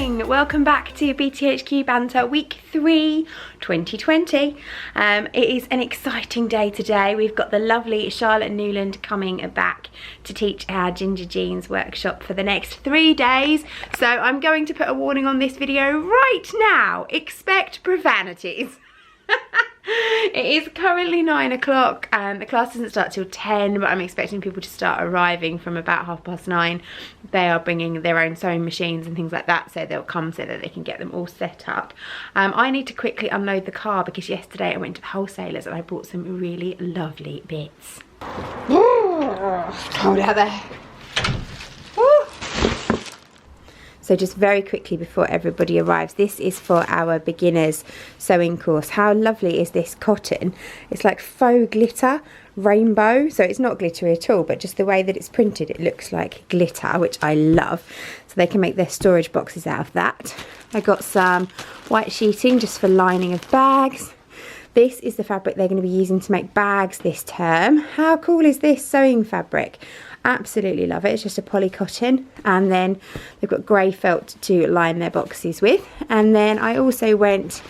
morning! Welcome back to BTHQ Banter Week 3 2020. It is an exciting day today. We've got the lovely Charlotte Newland coming back to teach our Ginger Jeans workshop for the next 3 days. So I'm going to put a warning on this video right now. Expect profanities. It is currently 9 o'clock and the class doesn't start till 10, but I'm expecting people to start arriving from about 9:30. They are bringing their own sewing machines and things like that, so they'll come so that they can get them all set up. I need to quickly unload the car because yesterday I went to the wholesalers and I bought some really lovely bits. Cold out there. So just very quickly before everybody arrives, this is for our beginners sewing course. How lovely is this cotton? It's like faux glitter, rainbow. So it's not glittery at all, but just the way that it's printed, it looks like glitter, which I love. So they can make their storage boxes out of that. I got some white sheeting just for lining of bags. This is the fabric they're going to be using to make bags this term. How cool is this sewing fabric? Absolutely love it. It's just a poly cotton, and then they've got grey felt to line their boxes with. And then I also went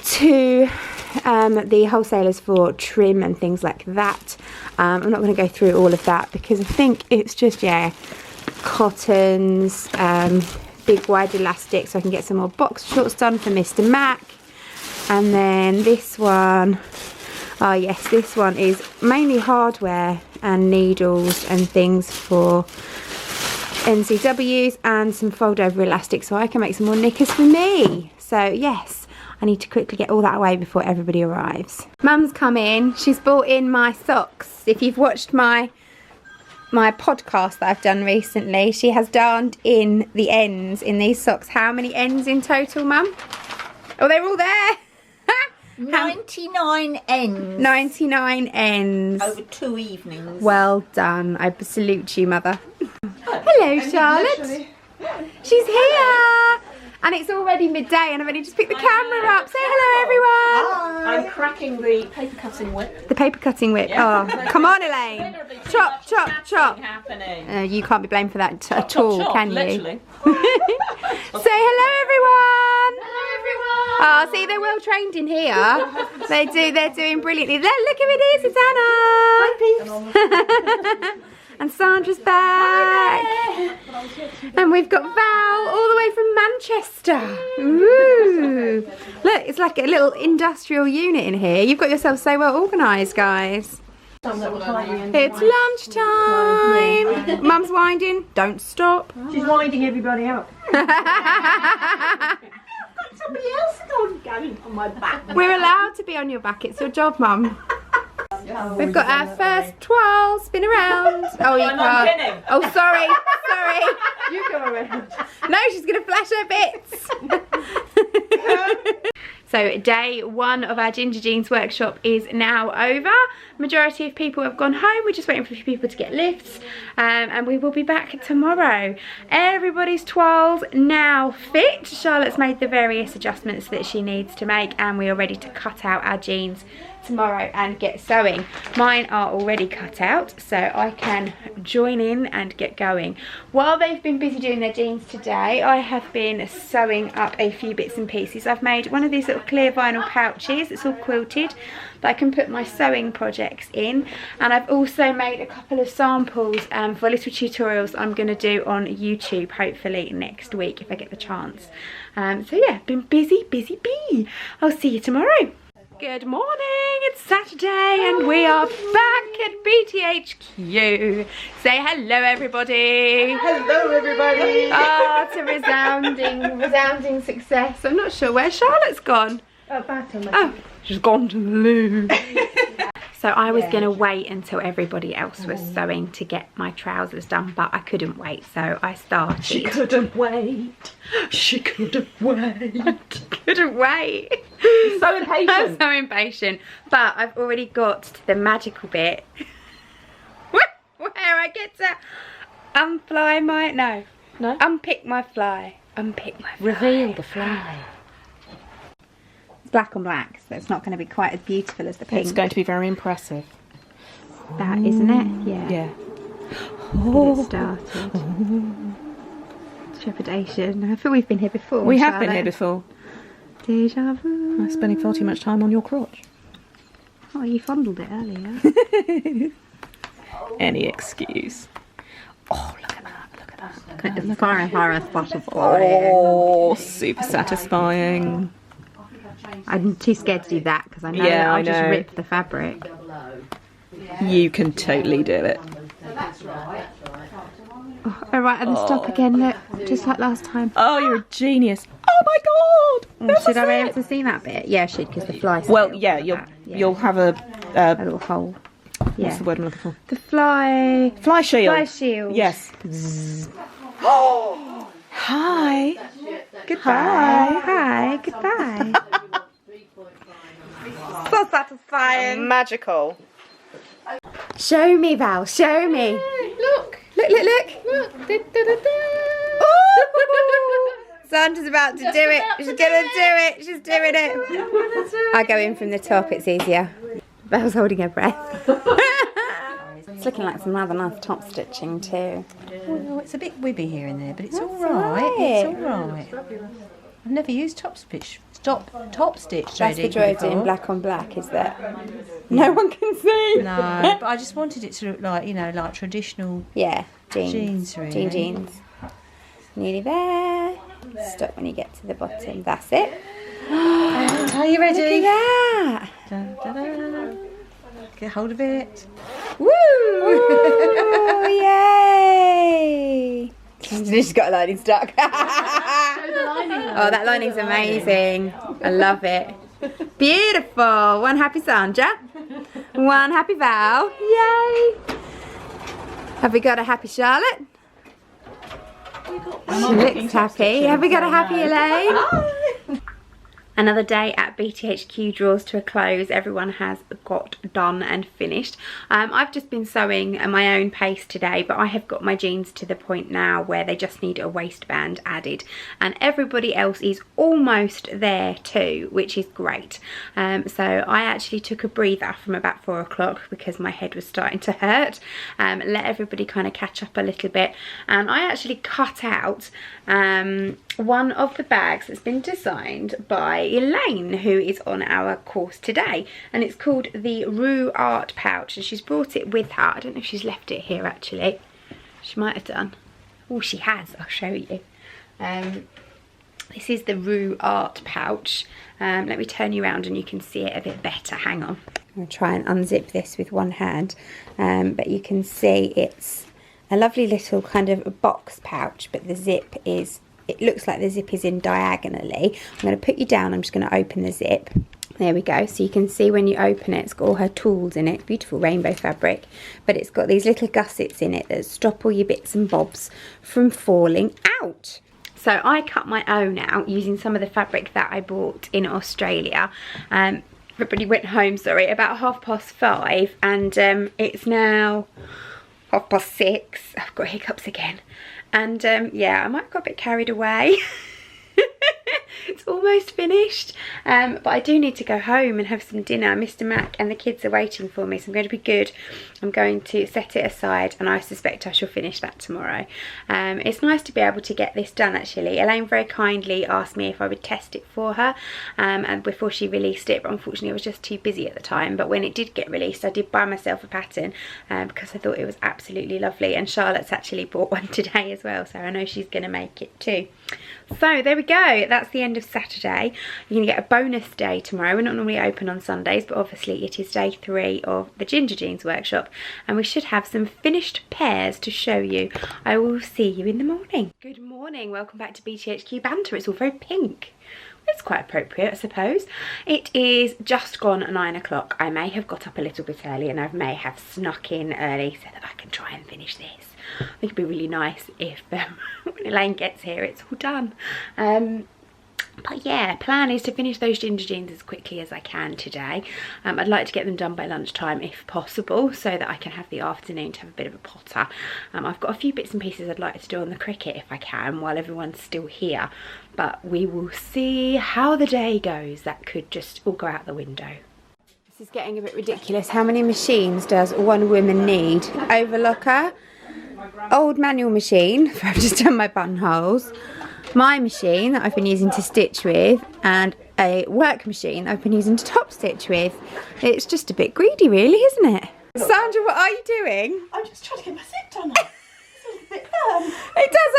to the wholesalers for trim and things like that. I'm not going to go through all of that because I think it's just, yeah, cottons, big wide elastic, so I can get some more box shorts done for Mr. Mac. And then this one, oh yes, this one is mainly hardware and needles and things for NCWs, and some fold over elastic so I can make some more knickers for me. So yes, I need to quickly get all that away before everybody arrives. Mum's come in, she's brought in my socks. If you've watched my podcast that I've done recently, she has darned in the ends in these socks. How many ends in total, Mum? Oh, they're all there. 99 ends. 99 ends. Over 2 evenings. Well done. I salute you, Mother. Hello, Charlotte. She's here. And it's already midday and I've only just picked the camera up. Say hello, everyone. I'm cracking the paper cutting whip. The paper cutting whip. Yeah. Oh, come on, Elaine. Chop, chop, chop. You can't be blamed for that at all, can you? Literally. Say hello, everyone. Oh, see, they're well trained in here. They're doing brilliantly. Look who it is, it's Anna. Hi, peeps. And Sandra's back. And we've got Val all the way from Manchester. Ooh. Look, it's like a little industrial unit in here. You've got yourself so well organised, guys. It's lunchtime. Mum's winding. Don't stop. She's winding everybody up. Somebody else going on my back. We're allowed to be on your back. It's your job, Mum. We've got our first twirl. Spin around. Oh, you can't. Oh, sorry. Sorry. You go around. No, she's going to flash her bits. So day 1 of our Ginger Jeans workshop is now over. Majority of people have gone home. We're just waiting for a few people to get lifts, and we will be back tomorrow. Everybody's twirls now fit. Charlotte's made the various adjustments that she needs to make, and we are ready to cut out our jeans tomorrow and get sewing. Mine are already cut out, so I can join in and get going. While they've been busy doing their jeans today, I have been sewing up a few bits and pieces. I've made one of these little clear vinyl pouches. It's all quilted that I can put my sewing projects in, and I've also made a couple of samples for little tutorials I'm going to do on YouTube hopefully next week if I get the chance. So yeah, been busy bee. I'll see you tomorrow. Good morning, it's Saturday and we are back at BTHQ. Say hello, everybody. Hello, everybody. Ah, it's a resounding success. I'm not sure where Charlotte's gone. Oh, she's gone to the loo. So I was going to wait until everybody else was sewing to get my trousers done, but I couldn't wait, so I started. She couldn't wait. She couldn't wait. Couldn't wait. So impatient. I'm so impatient. But I've already got to the magical bit where I get to unfly my... No. Unpick my fly. Unpick my fly. Reveal the fly. Black on black, so it's not going to be quite as beautiful as the pink. It's going to be very impressive. That, isn't it? Yeah. Yeah. Get it started. trepidation. I feel we've been here before. We have been here before. Deja vu. I'm spending far too much time on your crotch. Oh, you fondled it earlier. Any excuse. Oh, look at that, look at that. Look at that. It's far and farthest butterfly. Oh, super satisfying. I'm too scared to do that because I know I'll just rip the fabric. You can totally do it. Oh, alright, and stop again, look, just like last time. Oh, you're a genius. Oh my god! Should I be able to see that bit? Yeah, I should, because the fly. Well, yeah, you'll have a little hole. Yeah. What's the word I'm looking for? The fly shield. Fly shield. Yes. Oh, hi. Goodbye. Hi. Goodbye. So satisfying. Magical. Show me, Val. Show me. Look. Look. Look. Sandra's about to do it. She's gonna do it. She's doing it. I go in from the top. It's easier. Val's holding her breath. It's looking like some rather nice top stitching too. Oh, it's a bit wibby here and there, but it's That's alright. alright. It's alright. I've never used top stitch That's the joy of doing before. black on black, is that no one can see. No, but I just wanted it to look like, you know, like traditional jeans, really. jeans. Nearly there. Stop when you get to the bottom. That's it. Are you ready? Look at that. Dun, dun, dun. Get hold of it. Woo! Yay! She's got a lining stuck. Oh, that lining's amazing. I love it. Beautiful. One happy Sandra. One happy Val. Yay! Have we got a happy Charlotte? She looks happy. Have we got a happy Elaine? Another day at BTHQ draws to a close. Everyone has got done and finished. I've just been sewing at my own pace today, but I have got my jeans to the point now where they just need a waistband added, and everybody else is almost there too, which is great. So I actually took a breather from about 4 o'clock because my head was starting to hurt. Let everybody kind of catch up a little bit, and I actually cut out one of the bags that's been designed by Elaine, who is on our course today, and it's called the Rue Art Pouch, and she's brought it with her. I don't know if she's left it here actually. She might have done. Oh, she has. I'll show you. This is the Rue Art Pouch. Let me turn you around and you can see it a bit better. Hang on. I'm going to try and unzip this with one hand, but you can see it's a lovely little kind of box pouch, but the zip is, it looks like the zip is in diagonally. I'm going to put you down, I'm just going to open the zip. There we go, so you can see when you open it, it's got all her tools in it, beautiful rainbow fabric, but it's got these little gussets in it that stop all your bits and bobs from falling out. So I cut my own out using some of the fabric that I bought in Australia. Everybody went home, sorry, about 5:30, and it's now 6:30. I've got hiccups again, and yeah, I might have got a bit carried away. It's almost finished, but I do need to go home and have some dinner. Mr. Mac and the kids are waiting for me, so I'm going to be good. I'm going to set it aside, and I suspect I shall finish that tomorrow. It's nice to be able to get this done actually. Elaine very kindly asked me if I would test it for her and before she released it, but unfortunately I was just too busy at the time. But when it did get released, I did buy myself a pattern because I thought it was absolutely lovely, and Charlotte's actually bought one today as well, so I know she's going to make it too. So there we go, that's the end of Saturday. You're going to get a bonus day tomorrow. We're not normally open on Sundays, but obviously it is day 3 of the Ginger Jeans workshop, and we should have some finished pairs to show you. I will see you in the morning. Good morning, welcome back to BTHQ Banter. It's all very pink. It's quite appropriate, I suppose. It is just gone 9 o'clock. I may have got up a little bit early, and I may have snuck in early so that I can try and finish this. I think it'd be really nice if when Elaine gets here it's all done. But yeah, plan is to finish those ginger jeans as quickly as I can today. I'd like to get them done by lunchtime if possible, so that I can have the afternoon to have a bit of a potter. I've got a few bits and pieces I'd like to do on the Cricut if I can while everyone's still here, but we will see how the day goes. That could just all go out the window. This is getting a bit ridiculous. How many machines does one woman need? Overlocker, old manual machine where I've just done my buttonholes, my machine that I've been using to stitch with, and a work machine that I've been using to top stitch with. It's just a bit greedy really, isn't it? Sandra, what are you doing? I'm just trying to get my zip done. It's a bit firm. It does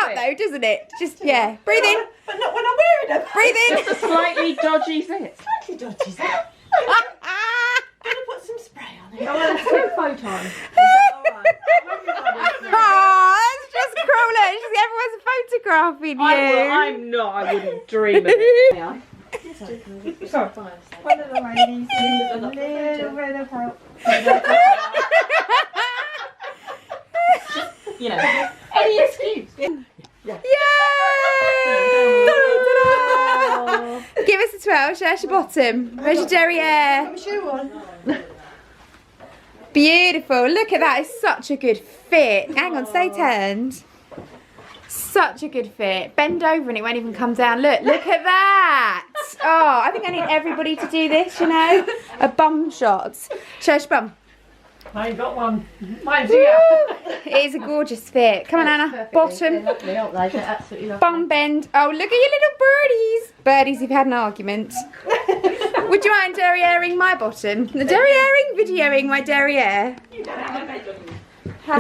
up though, doesn't it? Just, yeah, breathe in. But not when I'm wearing them. Breathe in. It's a slightly dodgy zip. Slightly dodgy zip. Gonna put some spray on it. I want a quick photo. Oh, that's just cruel. Look, everyone's photographing you. I'm not. I wouldn't dream of it. Sorry. One of the ladies needs a little bit of help. You know, any excuse. Yay! Ta-da! Give us a 12. Show us your bottom. Where's your derriere? Put my shoe on. Beautiful. Look at that. It's such a good fit. Hang on, stay turned. Such a good fit. Bend over and it won't even come down. Look at that. Oh, I think I need everybody to do this, you know. A bum shot. Show us your bum. I ain't got one. Mine's here. It is a gorgeous fit. Come on, Anna. Bottom. Lovely, aren't they? They're absolutely lovely. Bum bend. Oh, look at your little birdies. Birdies, you've had an argument. Would you mind derriering my bottom? The derriering, videoing my derriere. Is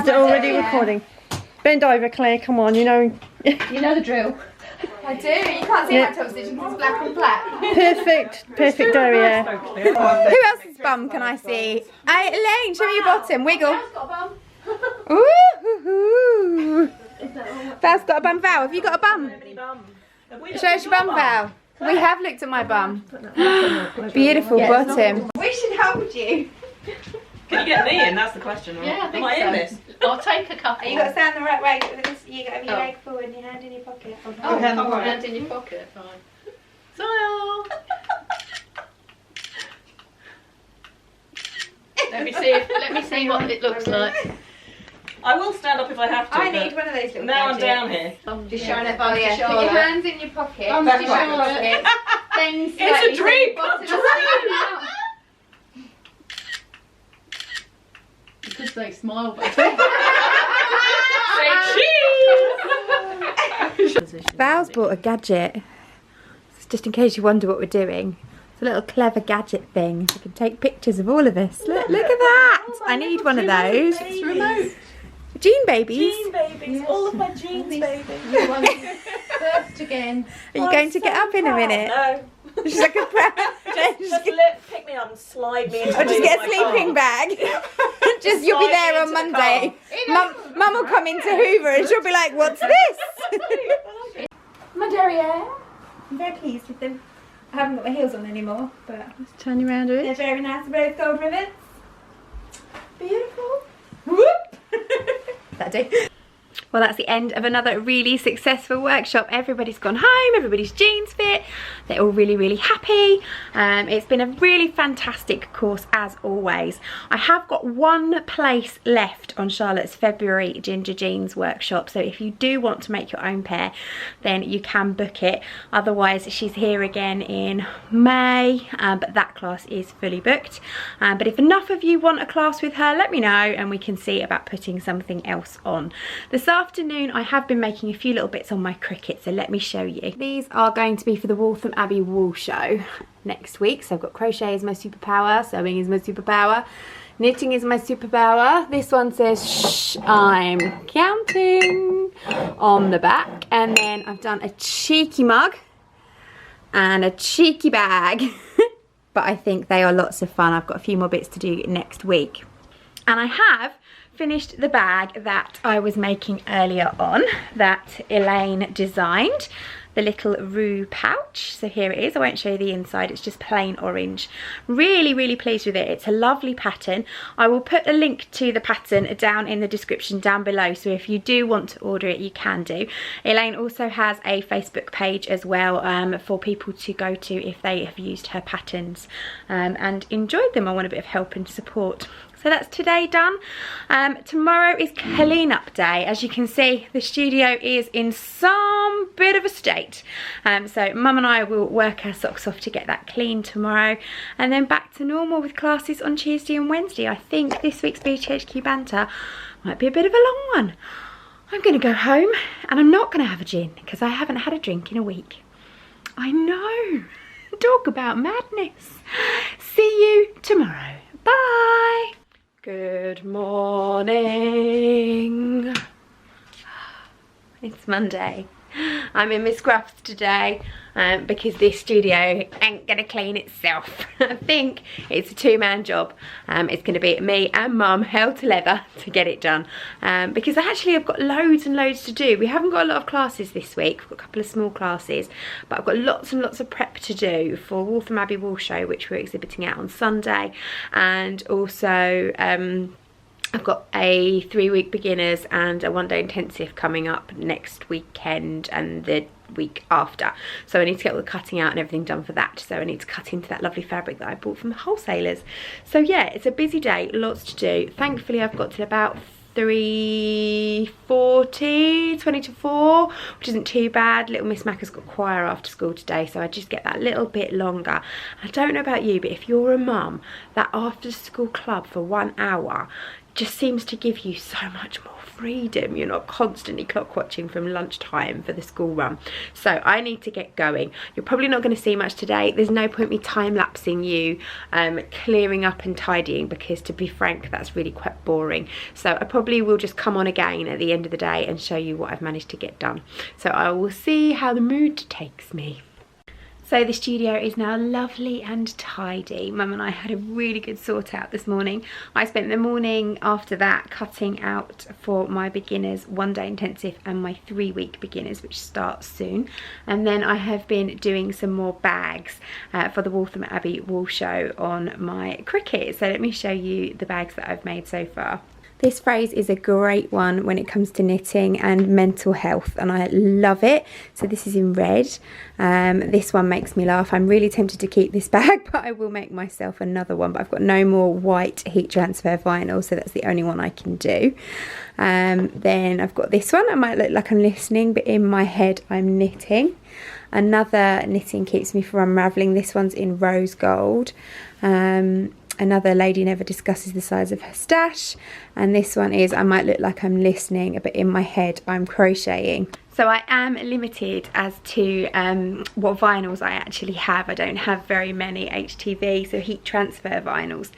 it already recording? Bend over, Claire, come on, you know. You know the drill. I do. You can't see my top stitching because it's black on black. Perfect derriere. Who else's bum can I see? Elaine, show me your bottom. Wiggle. Ooh. Val's got a bum. Val, have you got a bum? Show us your bum, Val. We have looked at my bum. Beautiful bottom. We should hold you. Can you get me in? That's the question, right? Yeah, I think Am I so. in this? I'll take a couple. You got to stand the right way. You got to have your leg forward and your hand in your pocket. Oh, hand in your pocket, fine. Smile. Let me see what it looks like. I will stand up if I have to. I need one of those little Now I'm gadgets. down here. Just showing it by Put your hands in your pocket. That's right. Pocket. Then It's a dream come true. You could say smile, but Val's bought a gadget. Just in case you wonder what we're doing. It's a little clever gadget thing. You can take pictures of all of us. Look at that. I need one of those. It's remote. Jean babies. Jean babies. Yes. All of my jeans babies. first again. Are you going to get up in a minute? No. She's like a Just pick me up and slide me into Or just get a sleeping bag. Just you'll be there on Monday. Mum will come into Hoover and she'll be like, what's this? My derriere. I'm very pleased with them. I haven't got my heels on anymore, but Let's turn you around a they're bit. very nice. Both gold rivets. Beautiful. Whoop. That'll do. Well, that's the end of another really successful workshop. Everybody's gone home, everybody's jeans fit. They're all really, really happy. It's been a really fantastic course as always. I have got one place left on Charlotte's February Ginger Jeans workshop. So if you do want to make your own pair, then you can book it. Otherwise, she's here again in May, but that class is fully booked. But if enough of you want a class with her, let me know and we can see about putting something else on. This afternoon I have been making a few little bits on my Cricut, so let me show you. These are going to be for the Waltham Abbey Wool Show next week. So I've got crochet is my superpower, sewing is my superpower, knitting is my superpower. This one says shh, I'm counting on the back, and then I've done a cheeky mug and a cheeky bag. But I think they are lots of fun. I've got a few more bits to do next week. And I have finished the bag that I was making earlier on that Elaine designed, the little Roo pouch. So here it is. I won't show you the inside, it's just plain orange. Really, really pleased with it. It's a lovely pattern. I will put a link to the pattern down in the description down below, so if you do want to order it, you can do. Elaine also has a Facebook page as well for people to go to if they have used her patterns and enjoyed them or want a bit of help and support. So that's today done. Tomorrow is clean up day. As you can see, the studio is in some bit of a state. So Mum and I will work our socks off to get that clean tomorrow. And then back to normal with classes on Tuesday and Wednesday. I think this week's BTHQ Banter Might be a bit of a long one. I'm going to go home and I'm not going to have a gin because I haven't had a drink in a week. I know. Talk about madness. See you tomorrow. Bye. Good morning. It's Monday. I'm in Miss Gruff's today because this studio ain't gonna clean itself. I think it's a two-man job. It's gonna be me and Mum, hell to leather, to get it done because actually I've got loads and loads to do. We haven't got a lot of classes this week. We've got a couple of small classes, but I've got lots and lots of prep to do for Waltham Abbey Wool Show, which we're exhibiting at on Sunday, and also I've got a 3-week beginners and a 1-day intensive coming up next weekend and the week after. So I need to get all the cutting out and everything done for that. So I need to cut into that lovely fabric that I bought from the wholesalers. So yeah, it's a busy day, lots to do. Thankfully I've got to about 3:40, 20 to 4, which isn't too bad. Little Miss Mac has got choir after school today, so I just get that little bit longer. I don't know about you, but if you're a mum, that after school club for 1 hour just seems to give you so much more freedom. You're not constantly clock watching from lunchtime for the school run. So I need to get going. You're probably not going to see much today. There's no point me time-lapsing you clearing up and tidying because, to be frank, that's really quite boring. So I probably will just come on again at the end of the day and show you what I've managed to get done. So I will see how the mood takes me. So the studio is now lovely and tidy. Mum and I had a really good sort out this morning. I spent the morning after that cutting out for my beginners 1-day intensive and my 3-week beginners, which starts soon. And then I have been doing some more bags for the Waltham Abbey Wool Show on my Cricut. So let me show you the bags that I've made so far. This phrase is a great one when it comes to knitting and mental health, and I love it. So this is in red. This one makes me laugh. I'm really tempted to keep this bag, but I will make myself another one. But I've got no more white heat transfer vinyl, so that's the only one I can do. Then I've got this one. I might look like I'm listening, but in my head I'm knitting. Another knitting keeps me from unravelling. This one's in rose gold. Another lady never discusses the size of her stash, and this one is I might look like I'm listening, but in my head I'm crocheting. So I am limited as to what vinyls I actually have. I don't have very many HTV, so heat transfer vinyls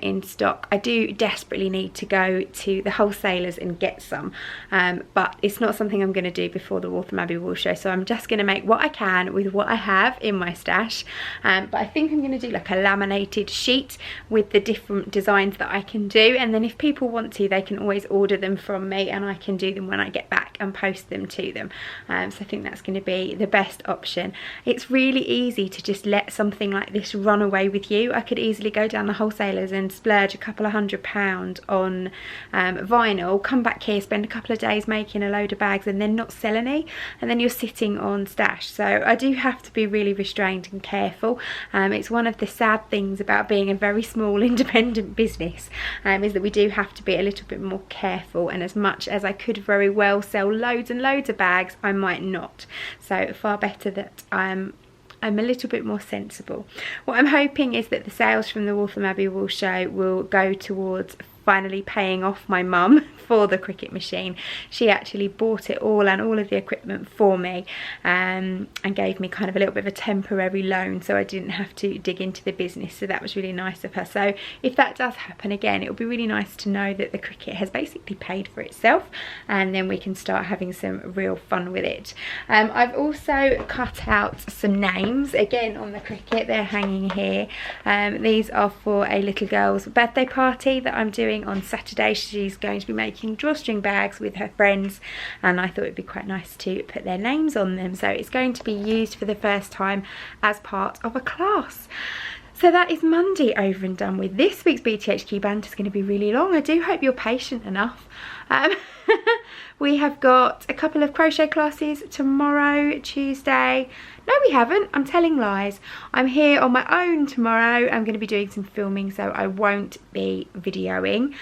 in stock. I do desperately need to go to the wholesalers and get some, but it's not something I'm going to do before the Waltham Abbey Wool Show, so I'm just going to make what I can with what I have in my stash. But I think I'm going to do like a laminated sheet with the different designs that I can do, and then if people want to, they can always order them from me and I can do them when I get back and post them to them. So I think that's going to be the best option. It's really easy to just let something like this run away with you. I could easily go down the wholesalers and splurge a couple of £100 on vinyl, come back here, spend a couple of days making a load of bags and then not sell any, and then you're sitting on stash. So I do have to be really restrained and careful. It's one of the sad things about being a very small independent business, is that we do have to be a little bit more careful, and as much as I could very well sell loads and loads of bags, I might not. So far better that I'm a little bit more sensible. What I'm hoping is that the sales from the Waltham Abbey Wool Show will go towards finally paying off my mum for the Cricut machine. She actually bought it all and all of the equipment for me, and gave me kind of a little bit of a temporary loan, so I didn't have to dig into the business. So that was really nice of her. So if that does happen again, it will be really nice to know that the Cricut has basically paid for itself, and then we can start having some real fun with it. I've also cut out some names again on the Cricut. They're hanging here. These are for a little girl's birthday party that I'm doing on Saturday. She's going to be making drawstring bags with her friends, and I thought it'd be quite nice to put their names on them. So it's going to be used for the first time as part of a class. So that is Monday over and done with. This week's BTHQ Banter is going to be really long. I do hope you're patient enough. We have got a couple of crochet classes tomorrow, Tuesday. No, we haven't. I'm telling lies. I'm here on my own tomorrow. I'm going to be doing some filming, so I won't be videoing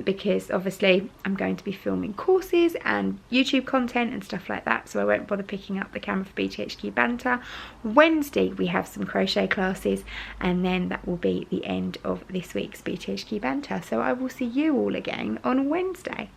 because obviously I'm going to be filming courses and YouTube content and stuff like that, so I won't bother picking up the camera for BTHQ Banter. Wednesday we have some crochet classes, and then that will be the end of this week's BTHQ Banter. So I will see you all again on Wednesday.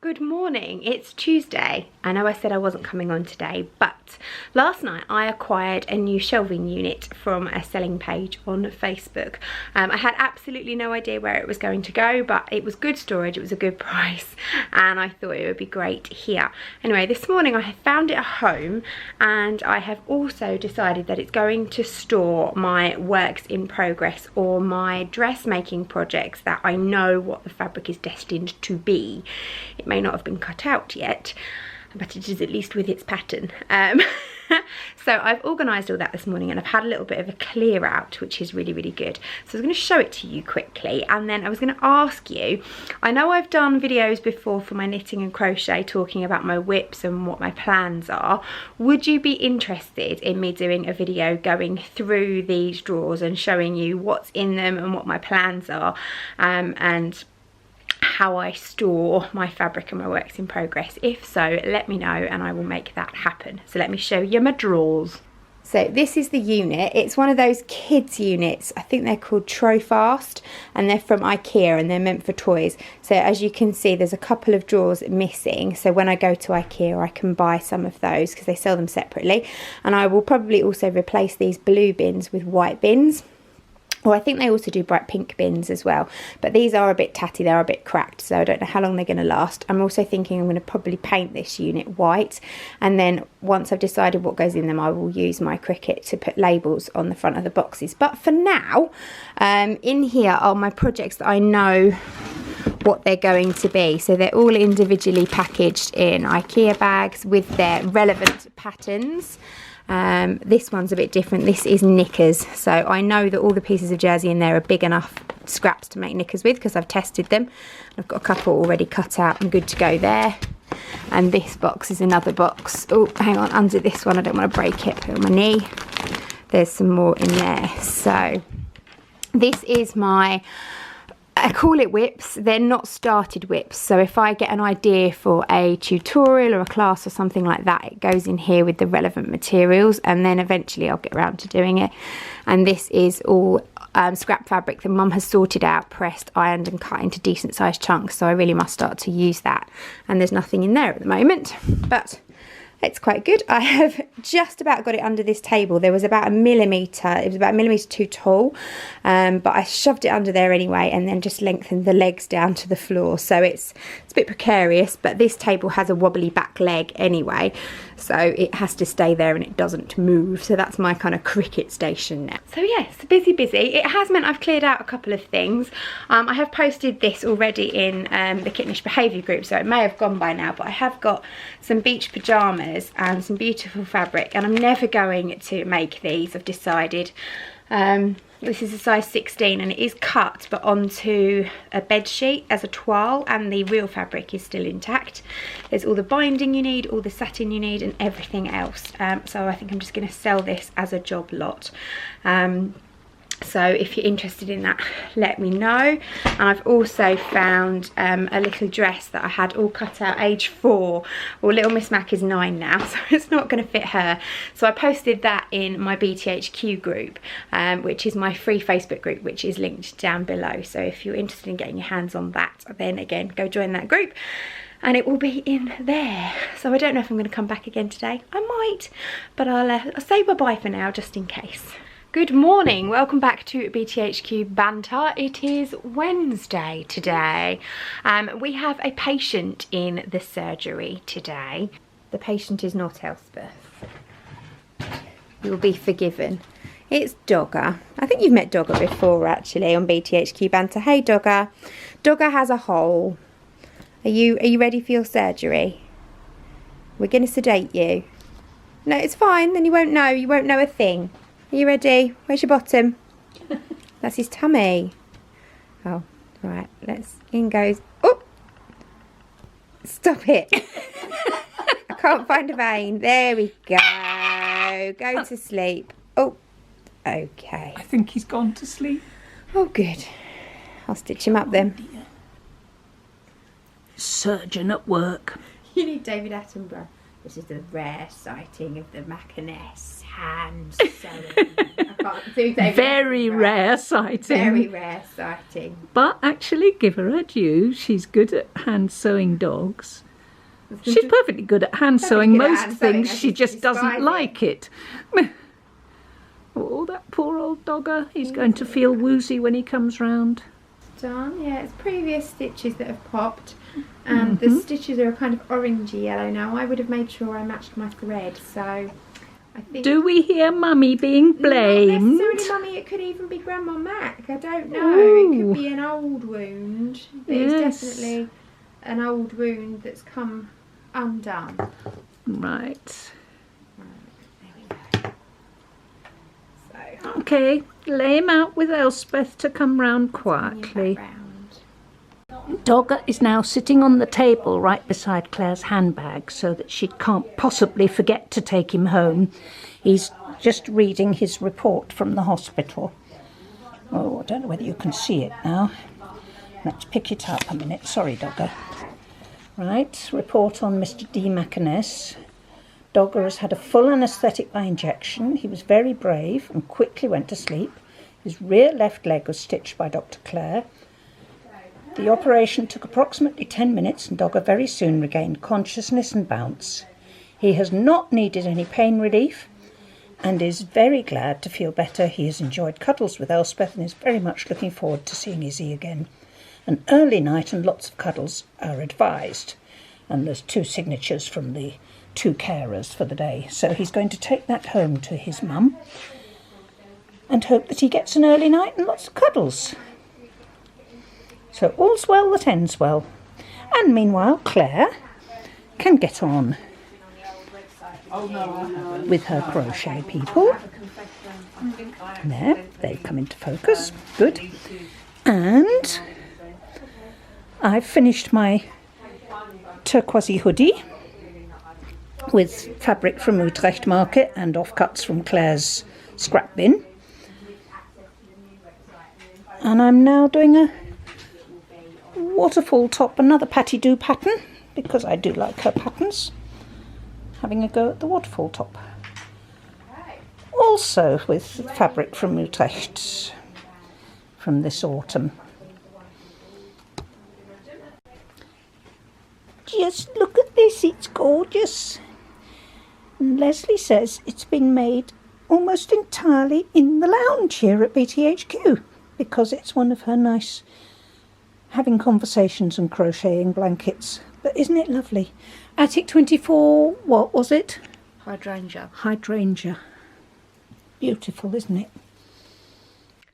Good morning, it's Tuesday. I know I said I wasn't coming on today, but last night I acquired a new shelving unit from a selling page on Facebook. I had absolutely no idea where it was going to go, but it was good storage, it was a good price, and I thought it would be great here. Anyway, this morning I have found it a home, and I have also decided that it's going to store my works in progress or my dressmaking projects that I know what the fabric is destined to be. It may not have been cut out yet, but it is at least with its pattern. So I've organised all that this morning, and I've had a little bit of a clear out, which is really, really good. So I was going to show it to you quickly, and then I was going to ask you, I know I've done videos before for my knitting and crochet talking about my whips and what my plans are. Would you be interested in me doing a video going through these drawers and showing you what's in them and what my plans are, and how I store my fabric and my works in progress? If so, let me know and I will make that happen. So let me show you my drawers. So this is the unit. It's one of those kids units. I think they're called Trofast, and they're from IKEA and they're meant for toys. So as you can see, there's a couple of drawers missing. So when I go to IKEA, I can buy some of those because they sell them separately. And I will probably also replace these blue bins with white bins. Or I think they also do bright pink bins as well. But these are a bit tatty, they're a bit cracked, so I don't know how long they're going to last. I'm also thinking I'm going to probably paint this unit white. And then once I've decided what goes in them, I will use my Cricut to put labels on the front of the boxes. But for now, in here are my projects that I know what they're going to be. So they're all individually packaged in IKEA bags with their relevant patterns. This one's a bit different. This is knickers, so I know that all the pieces of jersey in there are big enough scraps to make knickers with because I've tested them. I've got a couple already cut out and good to go there. And this box is another box. Oh, hang on, under this one, I don't want to break it, put it on my knee. There's some more in there. So this is my, I call it whips. They're not started whips, so if I get an idea for a tutorial or a class or something like that, it goes in here with the relevant materials, and then eventually I'll get around to doing it. And this is all scrap fabric that Mum has sorted out, pressed, ironed and cut into decent sized chunks, so I really must start to use that. And there's nothing in there at the moment, but it's quite good. I have just about got it under this table. There was about 1 millimetre, it was about 1 millimetre too tall, but I shoved it under there anyway and then just lengthened the legs down to the floor. So it's a bit precarious, but this table has a wobbly back leg anyway, so it has to stay there and it doesn't move. So that's my kind of Cricut station now. So yes, busy. It has meant I've cleared out a couple of things. I have posted this already in the Kittenish Behaviour group, so it may have gone by now, but I have got some beach pyjamas and some beautiful fabric, and I'm never going to make these, I've decided. This is a size 16 and it is cut but onto a bed sheet as a toile, and the real fabric is still intact. There's all the binding you need, all the satin you need and everything else. So I think I'm just going to sell this as a job lot. So if you're interested in that, let me know. And I've also found a little dress that I had all cut out age 4. Well, little Miss Mac is 9 now, so it's not going to fit her. So I posted that in my BTHQ group, which is my free Facebook group, which is linked down below. So if you're interested in getting your hands on that, then again, go join that group. And it will be in there. So I don't know if I'm going to come back again today. I might, but I'll say bye-bye for now, just in case. Good morning, welcome back to BTHQ Banter. It is Wednesday today. We have a patient in the surgery today. The patient is not Elspeth. You'll be forgiven. It's Dogger. I think you've met Dogger before actually on BTHQ Banter. Hey Dogger. Dogger has a hole. Are you ready for your surgery? We're going to sedate you. No, it's fine, then you won't know a thing. Are you ready? Where's your bottom? That's his tummy. Oh, right, in goes. Oh! Stop it. I can't find a vein. There we go. Go to sleep. Oh, okay. I think he's gone to sleep. Oh, good. I'll stitch him up then. Surgeon at work. You need David Attenborough. This is the rare sighting of the Mackiness hand sewing. I can't do David Very Attenborough. rare sighting. Very rare sighting. But actually, give her a due. She's good at hand sewing dogs. She's perfectly good at hand sewing good at most hand sewing, things. I She just despise doesn't it. like it. Oh, that poor old dogger. He's going to feel woozy when he comes round. Done. Yeah, it's previous stitches that have popped. And the stitches are a kind of orangey yellow now. I would have made sure I matched my thread, so I think... Do we hear Mummy being blamed? Not necessarily Mummy, it could even be Grandma Mac. I don't know. Ooh. It could be an old wound. Yes. It's definitely an old wound that's come undone. Right. There we go. So, Okay, lay him out with Elspeth to come round bring quietly. him back round. Dogger is now sitting on the table right beside Claire's handbag so that she can't possibly forget to take him home. He's just reading his report from the hospital. Oh, I don't know whether you can see it now. Let's pick it up a minute. Sorry, Dogger. Right, report on Mr. D. Mackiness. Dogger has had a full anaesthetic by injection. He was very brave and quickly went to sleep. His rear left leg was stitched by Dr. Clare. The operation took approximately 10 minutes and Dogger very soon regained consciousness and bounce. He has not needed any pain relief and is very glad to feel better. He has enjoyed cuddles with Elspeth and is very much looking forward to seeing Izzy again. An early night and lots of cuddles are advised. And there's 2 signatures from the 2 carers for the day. So he's going to take that home to his mum and hope that he gets an early night and lots of cuddles. So all's well that ends well. And meanwhile, Claire can get on with her crochet people. There, they've come into focus. Good. And I've finished my turquoisey hoodie with fabric from Utrecht Market and offcuts from Claire's scrap bin. And I'm now doing a waterfall top, another Patty Do pattern, because I do like her patterns. Having a go at the waterfall top. Also with fabric from Utrecht from this autumn. Just look at this, it's gorgeous. And Leslie says it's been made almost entirely in the lounge here at BTHQ because it's one of her nice having conversations and crocheting blankets. But isn't it lovely? Attic 24, what was it? Hydrangea. Hydrangea. Beautiful, isn't it?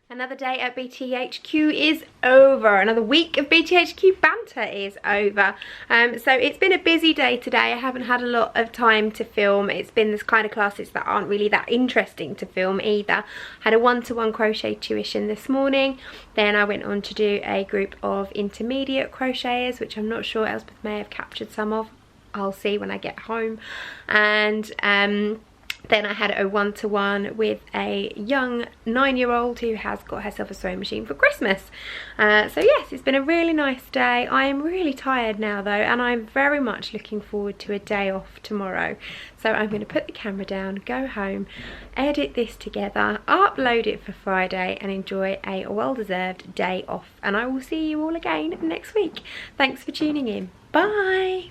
Another day at BTHQ is over. Another week of BTHQ Banter is over. So it's been a busy day today. I haven't had a lot of time to film. It's been this kind of classes that aren't really that interesting to film either. Had a one-to-one crochet tuition this morning. Then I went on to do a group of intermediate crocheters, which I'm not sure Elspeth may have captured some of. I'll see when I get home. And then I had a one-to-one with a young 9-year-old who has got herself a sewing machine for Christmas. So yes, it's been a really nice day. I am really tired now though, and I'm very much looking forward to a day off tomorrow. So I'm going to put the camera down, go home, edit this together, upload it for Friday and enjoy a well-deserved day off. And I will see you all again next week. Thanks for tuning in. Bye!